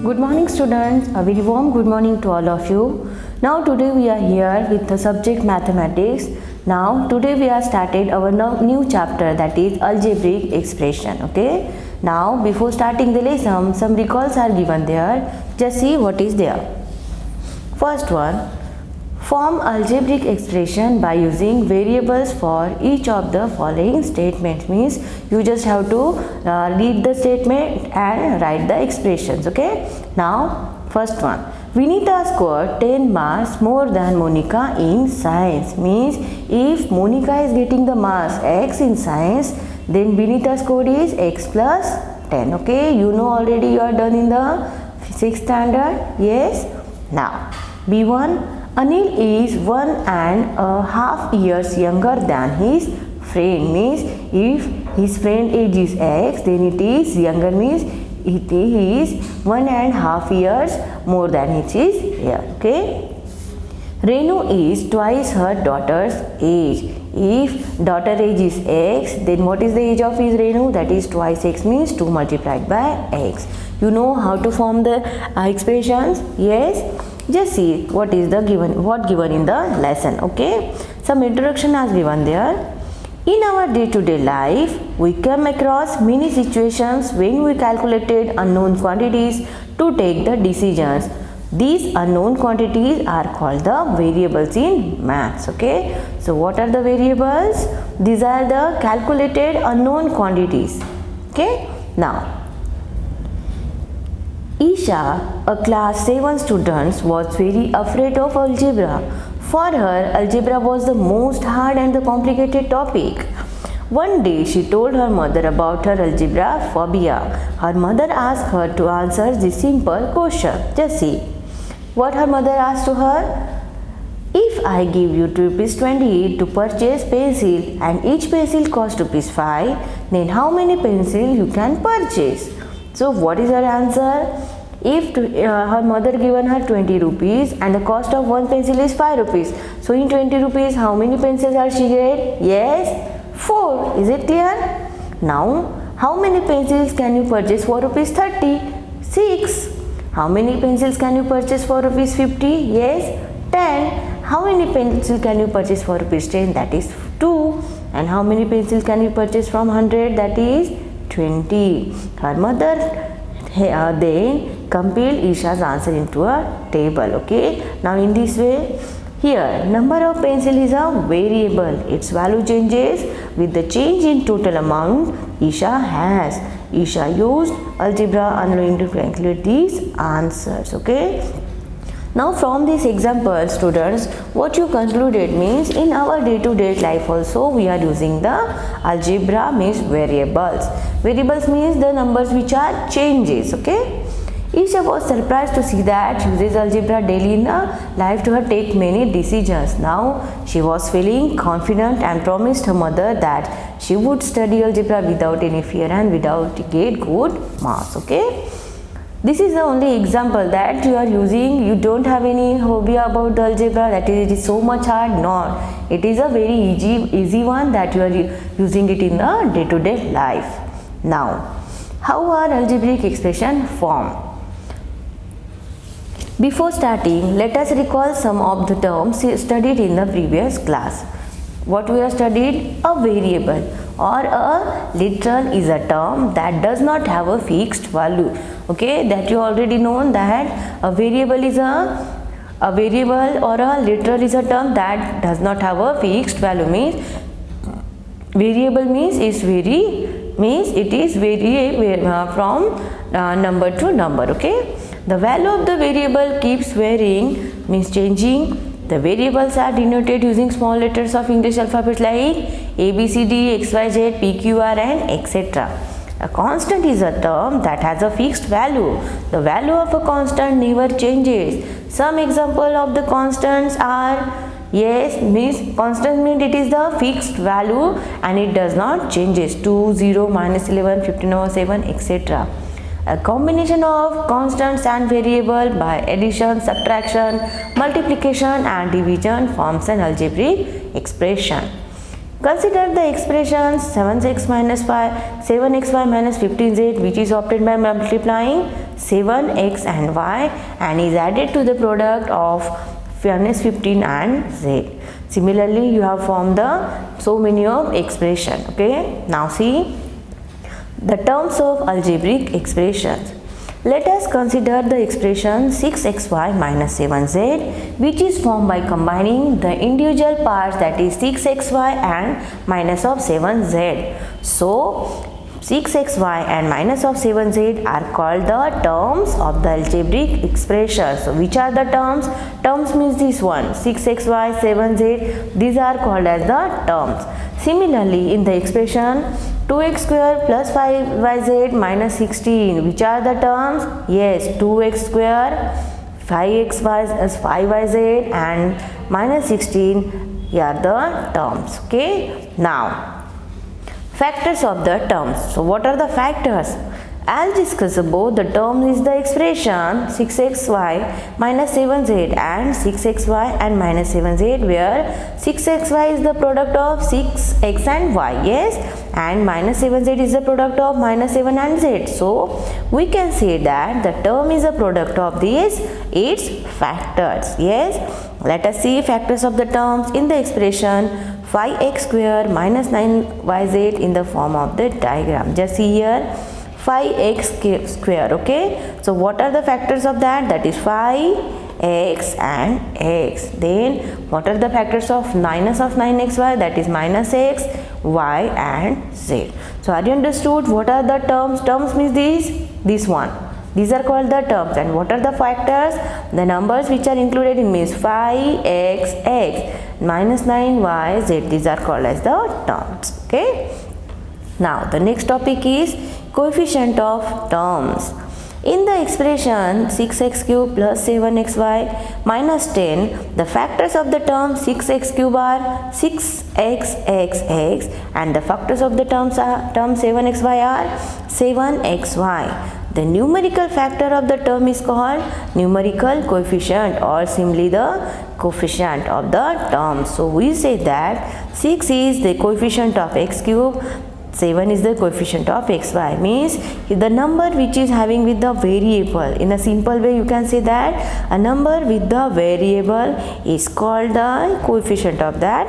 Good morning students, a very warm good morning to all of you. Now today we are here with the subject mathematics. Now today we are started our new chapter, that is algebraic expression. Okay. Now before starting the lesson, some recalls are given there. Just see what is there. First one, form algebraic expression by using variables for each of the following statements. Means you just have to read the statement and write the expressions. Okay. Now first one, Vinita scored 10 marks more than Monica in science. Means if Monica is getting the marks x in science, then Vinita's score is x plus 10. Okay. You know already, you are done in the 6th standard. Yes. Now B1, Anil is 1.5 years younger than his friend. Means if his friend age is x, then it is younger, means it is 1.5 years more than it is here. Okay. Renu is twice her daughter's age. If daughter age is x, then what is the age of his Renu? That is twice x, means 2 multiplied by x. You know how to form the expressions? Yes. Just see what is the given in the lesson. Okay. Some introduction as given there. In our day-to-day life, we come across many situations when we calculated unknown quantities to take the decisions. These unknown quantities are called the variables in maths. Okay. So what are the variables? These are the calculated unknown quantities. Okay. Now Isha, a class 7 student, was very afraid of algebra. For her, algebra was the most hard and the complicated topic. One day, she told her mother about her algebra phobia. Her mother asked her to answer this simple question. Just see what her mother asked to her. If I give you ₹20 to purchase pencil and each pencil costs ₹5, then how many pencils you can purchase? So what is her answer? If her mother given her 20 rupees and the cost of one pencil is 5 rupees. So in 20 rupees, how many pencils are she get? Yes, 4. Is it clear? Now, how many pencils can you purchase for ₹30? 6. How many pencils can you purchase for ₹50? Yes, 10. How many pencils can you purchase for ₹10? That is 2. And how many pencils can you purchase from 100? That is 20. Her mother then compiled Isha's answer into a table. Okay. Now in this way, here number of pencil is a variable. Its value changes with the change in total amount Isha has. Isha used algebra unknowing to calculate these answers. Okay. Now from this example, students, what you concluded means in our day-to-day life also we are using the algebra, means variables. Variables means the numbers which are changes. Okay. Isha was surprised to see that uses algebra daily in her life to her take many decisions. Now she was feeling confident and promised her mother that she would study algebra without any fear and without get good marks. Okay. This is the only example that you are using. You don't have any hobby about the algebra, that is, it is so much hard. No, it is a very easy one that you are using it in the day-to-day life. Now, how are algebraic expression formed? Before starting, let us recall some of the terms studied in the previous class. What we have studied? A variable or a literal is a term that does not have a fixed value. Okay, that you already know that a variable is a variable or a literal is a term that does not have a fixed value. Means variable means it is vary from number to number. Okay, the value of the variable keeps varying, means changing. The variables are denoted using small letters of English alphabet like A, B, C, D, X, Y, Z, P, Q, R and etc. A constant is a term that has a fixed value. The value of a constant never changes. Some example of the constants are, yes, means constant means it is the fixed value and it does not changes. 2, 0, -11, 15/7, etc. A combination of constants and variable by addition, subtraction, multiplication and division forms an algebraic expression. Consider the expressions 7x minus 5, 7xy minus 15z, which is obtained by multiplying 7x and y and is added to the product of minus 15 and z. Similarly, you have formed the so many of expression. Okay. Now see the terms of algebraic expressions. Let us consider the expression 6xy minus 7z, which is formed by combining the individual parts, that is 6xy and minus of 7z. So 6xy and minus of 7z are called the terms of the algebraic expression. So which are the terms? Terms means this one, 6xy, 7z, these are called as the terms. Similarly, in the expression 2x square plus 5yz minus 16, which are the terms? Yes, 2x square, 5yz and minus 16 are the terms. Okay. Now, factors of the terms. So what are the factors? As discussed above, the term is the expression 6xy minus 7z and 6xy and minus 7z, where 6xy is the product of 6x and y, yes, and minus 7z is the product of minus 7 and z. So we can say that the term is a product of these its factors. Yes, let us see factors of the terms in the expression 5x square minus 9yz in the form of the diagram. Just see here 5x square. Okay, so what are the factors of that? That is 5x and x. Then what are the factors of minus of 9xy? That is minus x, y and z. So are you understood what are the terms? Terms means this one. These are called the terms. And what are the factors? The numbers which are included in means 5x, x, minus 9y, z. These are called as the terms. Okay. Now the next topic is coefficient of terms. In the expression 6x cube plus 7xy minus 10, the factors of the term 6x cube are 6xxx and the factors of the term 7xy are 7xy. The numerical factor of the term is called numerical coefficient or simply the coefficient of the term. So we say that 6 is the coefficient of x cube, 7 is the coefficient of xy, means the number which is having with the variable. In a simple way you can say that a number with the variable is called the coefficient of that.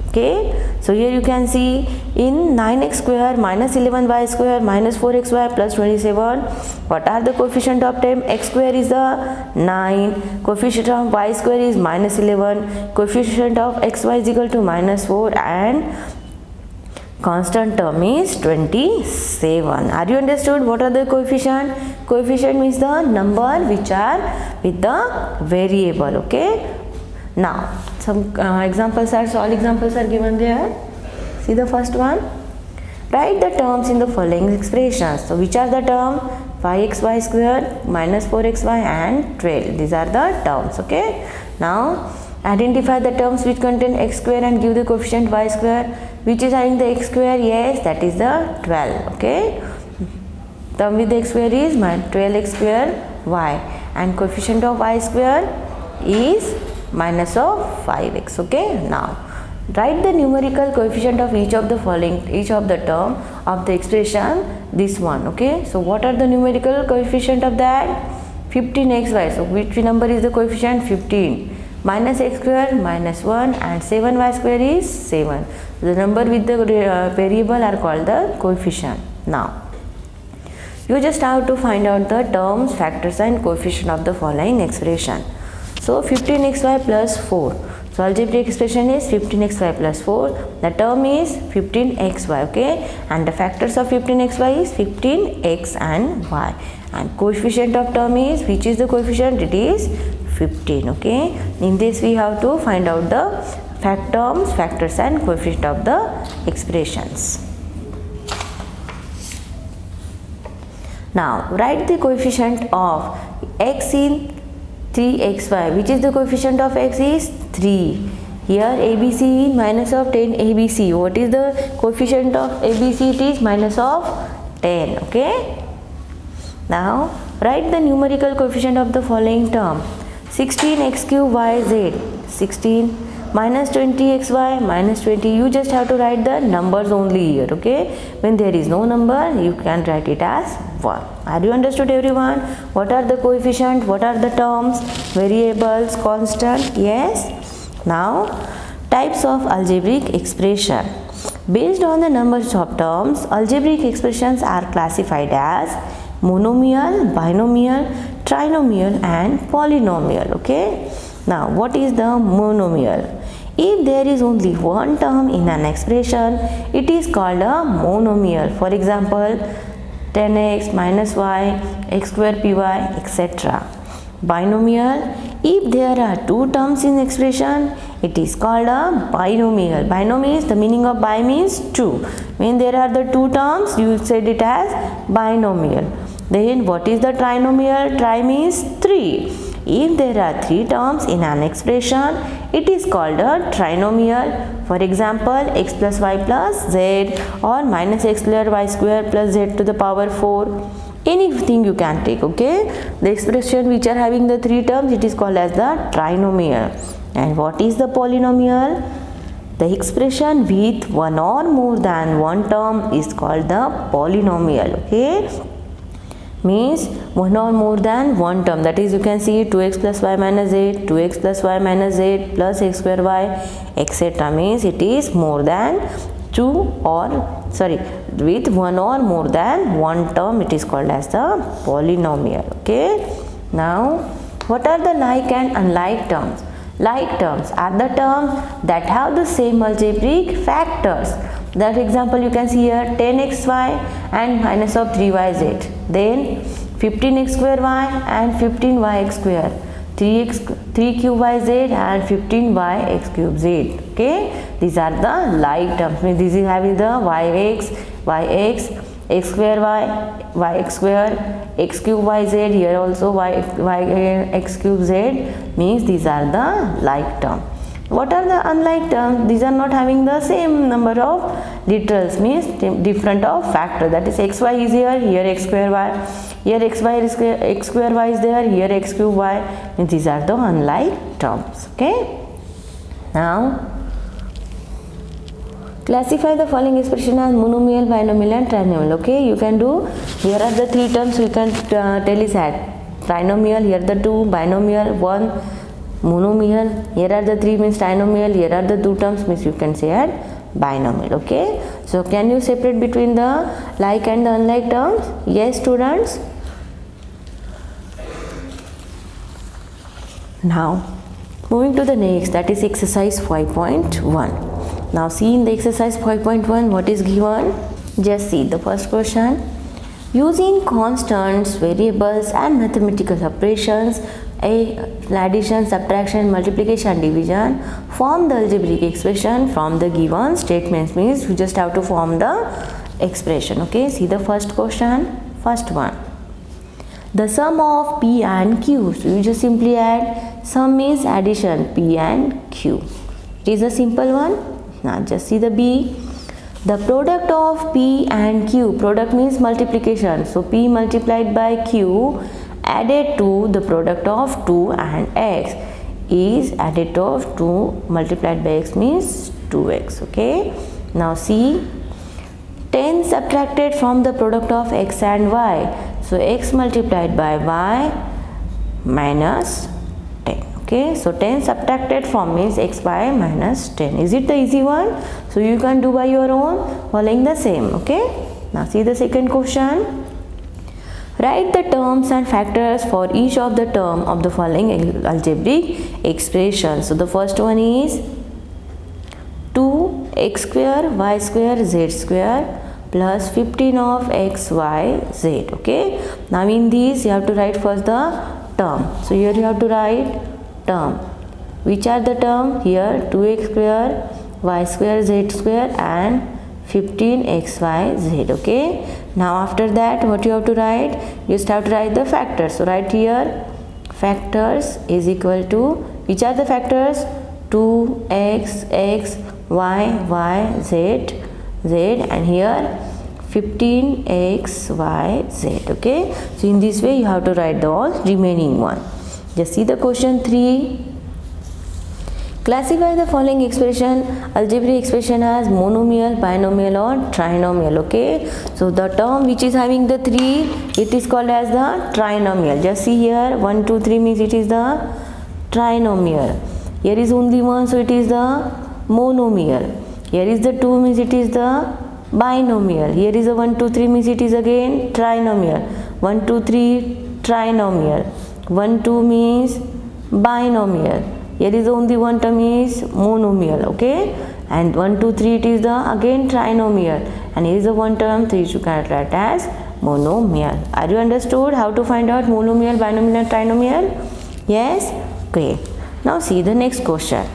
Okay, so here you can see in 9x square minus 11y square minus 4xy plus 27, what are the coefficient of term? X square is the 9, coefficient of y square is minus 11, coefficient of xy is equal to minus 4 and constant term is 27. Are you understood what are the coefficient? Coefficient means the number which are with the variable. Okay. Now some examples are given there. See the first one. Write the terms in the following expressions. So which are the terms? 5xy square minus 4xy and 12. These are the terms. Okay. Now identify the terms which contain x square and give the coefficient y square. Which is having the x square? Yes, that is the 12. Okay. Term with the x square is 12x square y and coefficient of y square is minus of 5x. Okay. Now write the numerical coefficient of each of the term of the expression, this one. Okay. So what are the numerical coefficient of that? 15xy. So which number is the coefficient? 15. Minus x square minus 1 and 7y square is 7. The number with the variable are called the coefficient. Now you just have to find out the terms, factors and coefficient of the following expression. So 15xy plus 4. So algebraic expression is 15xy plus 4. The term is 15xy. Okay, and the factors of 15xy is 15x and y, and coefficient of term is, which is the coefficient? It is 15. Okay, in this we have to find out the terms, factors and coefficient of the expressions. Now write the coefficient of x in 3xy. Which is the coefficient of x is 3. Here ABC minus of 10 ABC. What is the coefficient of ABC? It is minus of 10. Okay. Now write the numerical coefficient of the following term. 16x cube yz. 16 minus 20xy, minus 20, you just have to write the numbers only here, okay? When there is no number, you can write it as 1. Are you understood everyone? What are the coefficients? What are the terms? Variables, constant? Yes. Now, types of algebraic expression. Based on the numbers of terms, algebraic expressions are classified as monomial, binomial, trinomial and polynomial, okay? Now, what is the monomial? If there is only one term in an expression, it is called a monomial. For example, 10x minus y, x square py, etc. Binomial, if there are two terms in expression, it is called a binomial. Binomial is, the meaning of bi means two. When there are the two terms, you said it as binomial. Then what is the trinomial? Tri means three. If there are three terms in an expression, it is called a trinomial. For example, x plus y plus z or minus x square y square plus z to the power 4. Anything you can take, okay? The expression which are having the three terms, it is called as the trinomial. And what is the polynomial? The expression with one or more than one term is called the polynomial, okay? Means one or more than one term, that is you can see 2x plus y minus z, 2x plus y minus z plus x square y, etc. means it is more than with one or more than one term, it is called as the polynomial, okay? Now, what are the like and unlike terms? Like terms are the terms that have the same algebraic factors. That example you can see here, 10xy and minus of 3yz. Then 15x square y and 15yx square. 3qyz and 15yx cube z. Okay, these are the like terms. This is having the yx, x square y, yx square, x cube yz. Here also yx cube z, means these are the like terms. What are the unlike terms? These are not having the same number of literals, means different of factor. That is xy is here x square y, here x square y is there, here x cube y. Means these are the unlike terms. Okay. Now, classify the following expression as monomial, binomial and trinomial. Okay, you can do, here are the three terms you can tell is at trinomial, here the two, binomial, one, monomial, here are the three means trinomial, here are the two terms means you can say at binomial. Okay, so can you separate between the like and the unlike terms? Yes, students. Now, moving to the next, that is exercise 5.1. Now, see in the exercise 5.1 what is given. Just see the first question. Using constants, variables and mathematical operations, addition, subtraction, multiplication, division, form the algebraic expression from the given statements. Means you just have to form the expression. Okay, see the first question, first one. The sum of p and q. So you just simply add, sum is addition, p and q. It is a simple one. Now just see the b. The product of p and q, product means multiplication. So p multiplied by q added to the product of 2 and x is added to 2 multiplied by x means 2x. Okay. Now see, 10 subtracted from the product of x and y. So x multiplied by y minus 10. Okay, so 10 subtracted from means x by minus 10. Is it the easy one? So you can do by your own following the same. Okay. Now see the second question. Write the terms and factors for each of the term of the following algebraic expression. So the first one is 2x square y square z square plus 15 of x y z. Okay. Now in these you have to write first the term. So here you have to write term. Which are the term? Here 2x square y square z square and 15xyz. Okay. Now after that what you have to write? You just have to write the factors. So write here factors is equal to, which are the factors? 2x, x, y, z, and here 15xyz. Okay. So in this way you have to write the all remaining one. Just see the question 3. Classify the following expression, algebraic expression as monomial, binomial or trinomial. Okay, so the term which is having the 3, it is called as the trinomial. Just see here, 1 2 3 means it is the trinomial. Here is only 1, so it is the monomial. Here is the 2 means it is the binomial. Here is a 1 2 3 means it is again trinomial. 1 2 3 trinomial. 1 2 means binomial. Here is only one term is monomial. Okay, and 1 2 3 it is the again trinomial, and here is a one term, so you should write that as monomial. Are you understood how to find out monomial, binomial and trinomial? Yes, great. Now see the next question.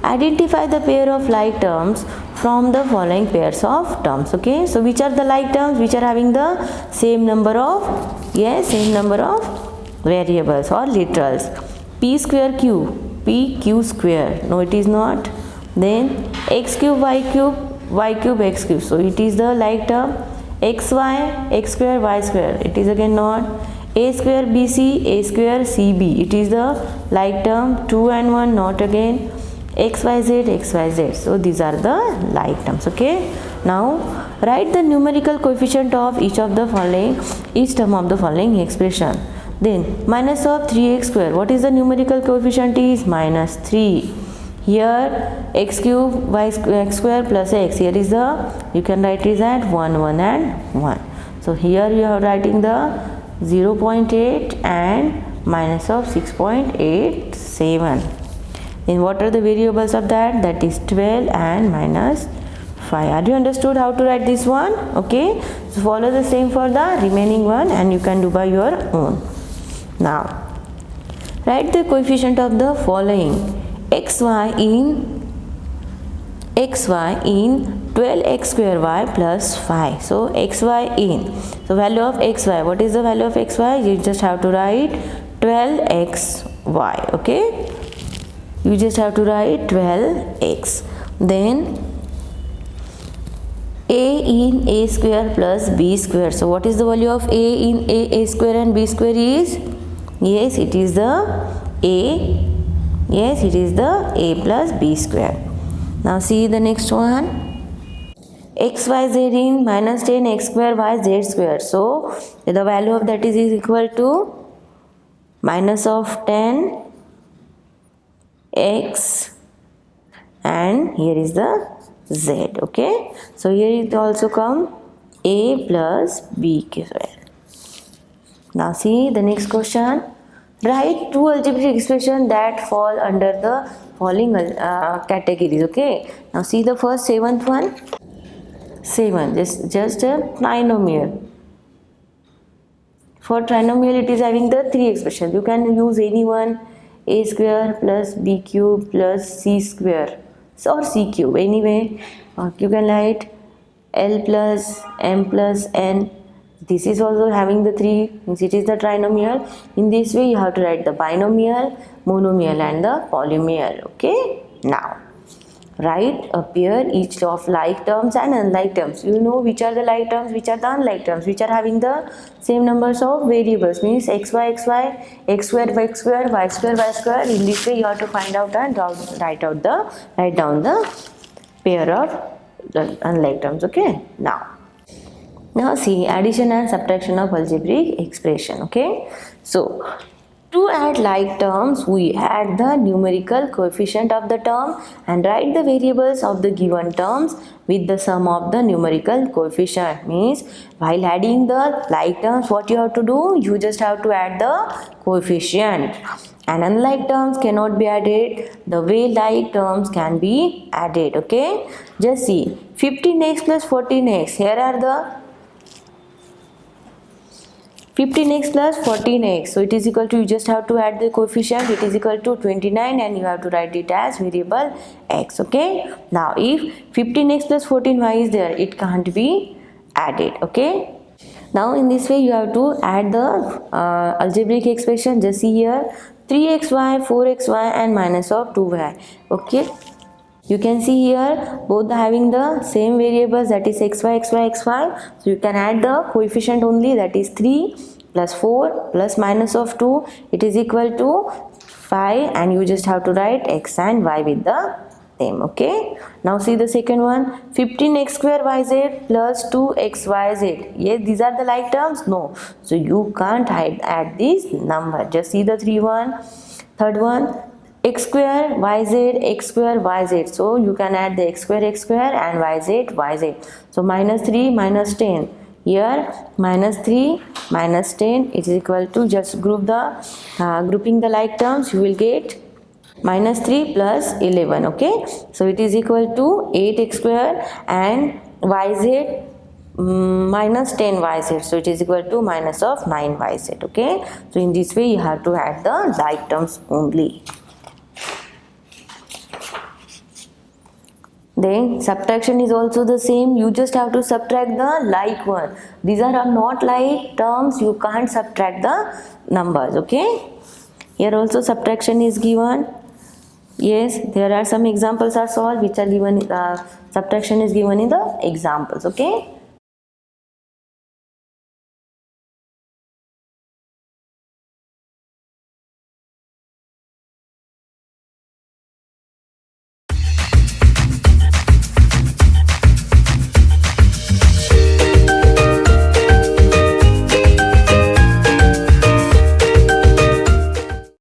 Identify the pair of like terms from the following pairs of terms. Okay, so which are the like terms which are having the same number of variables or literals? P square q, p q square, no it is not. Then x cube y cube x cube, so it is the like term. X square y square, it is again not. A square bc, a square cb, it is the like term. 2 and 1 not again. xyz, so these are the like terms. Okay, now write the numerical coefficient of each term of the following expression. Then minus of 3x square, what is the numerical coefficient? Is minus 3. Here x cube y x square plus x, here is the, you can write is at 1 1 and 1. So here you are writing the 0.8 and minus of 6.87. Then what are the variables of that? That is 12 and minus 5. Are you understood how to write this one? Okay, so follow the same for the remaining one and you can do by your own. Now write the coefficient of the following: xy in 12x square y plus 5. So xy in, so value of xy, what is the value of xy? You just have to write 12xy. Okay, you just have to write 12x. Then a in a square plus b square, so what is the value of a in a square and b square is? Yes, it is the a. Yes, it is the a plus b square. Now see the next one. xyz in minus 10x square y z square, so the value of that is equal to minus of 10 x and here is the z. Okay, so here it also come a plus b square. Now see the next question. Write two algebraic expressions that fall under the following categories. Okay, now see the first 7th one. 7, just a trinomial. For trinomial it is having the 3 expressions. You can use any one, a square plus b cube plus c square or c cube, anyway. You can write l plus m plus n. This is also having the 3, means it is the trinomial. In this way you have to write the binomial, monomial and the polynomial. Okay, now write a pair each of like terms and unlike terms. You know which are the like terms, which are the unlike terms, which are having the same numbers of variables, means xy, x square, y square, y square, y square. In this way you have to find out and write down the pair of the unlike terms. Okay, now see addition and subtraction of algebraic expression. Okay, so to add like terms, we add the numerical coefficient of the term and write the variables of the given terms with the sum of the numerical coefficient. Means while adding the like terms, what you have to do? You just have to add the coefficient. And unlike terms cannot be added the way like terms can be added. Okay, just see 15x plus 14x. Here are the 15x plus 14x, so it is equal to, you just have to add the coefficient, it is equal to 29 and you have to write it as variable x. Okay, now if 15x plus 14y is there, it can't be added. Okay, now in this way you have to add the algebraic expression. Just see here 3xy, 4xy and minus of 2y. Okay, you can see here both having the same variables, that is xy, xy. So you can add the coefficient only, that is 3 plus 4 plus minus of 2, it is equal to 5, and you just have to write x and y with the them. Okay, now see the second one, 15x square yz plus 2xyz. Yes, these are the like terms. No, so you can't add this number. Just see the third one, x square yz, so you can add the x square and yz. So minus 3 minus 10, here minus 3 minus 10, it is equal to, just grouping the like terms, you will get minus 3 plus 11. Okay, so it is equal to 8x square and yz minus 10 yz, so it is equal to minus of 9 yz. Okay, so in this way you have to add the like terms only. Then subtraction is also the same, you just have to subtract the like one. These are not like terms, you can't subtract the numbers. Okay, here also subtraction is given. Yes, there are some examples are solved which are given, subtraction is given in the examples. Okay.